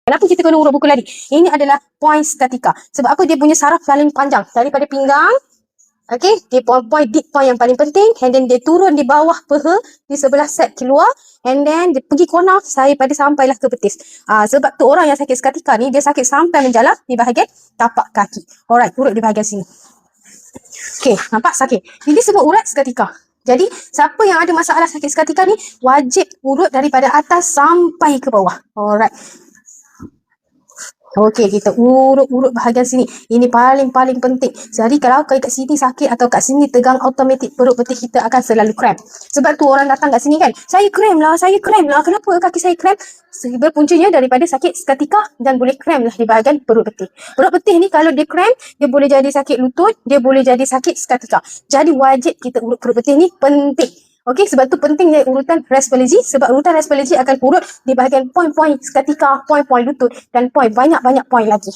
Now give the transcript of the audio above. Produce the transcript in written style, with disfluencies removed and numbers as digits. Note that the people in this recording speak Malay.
Kenapa kita kena urut buku lari? Ini adalah point sciatica. Sebab apa? Dia punya saraf paling panjang daripada pinggang. Okay, dia point deep point yang paling penting, and then dia turun di bawah peha di sebelah set keluar, and then dia pergi corner sampailah ke betis. Sebab tu orang yang sakit sciatica ni dia sakit sampai menjalar di bahagian tapak kaki. Alright, urut di bahagian sini. Okay, nampak sakit. Ini semua urat sciatica. Jadi, siapa yang ada masalah sakit sciatica ni wajib urut daripada atas sampai ke bawah. Alright. Okey, kita urut-urut bahagian sini. Ini paling penting. Jadi kalau kat sini sakit atau kat sini tegang, automatik perut betih kita akan selalu cramp. Sebab tu orang datang kat sini kan, saya cramp lah. Kenapa kaki saya cramp? Berpuncanya daripada sakit sciatica dan boleh cramp lah di bahagian perut betih. Perut betih ni kalau dia cramp, dia boleh jadi sakit lutut, dia boleh jadi sakit sciatica. Jadi wajib kita urut perut betih ni penting. Okey, sebab tu pentingnya urutan respirasi, sebab urutan respirasi akan urut di bahagian point-point sciatica, point-point lutut dan point banyak-banyak point lagi.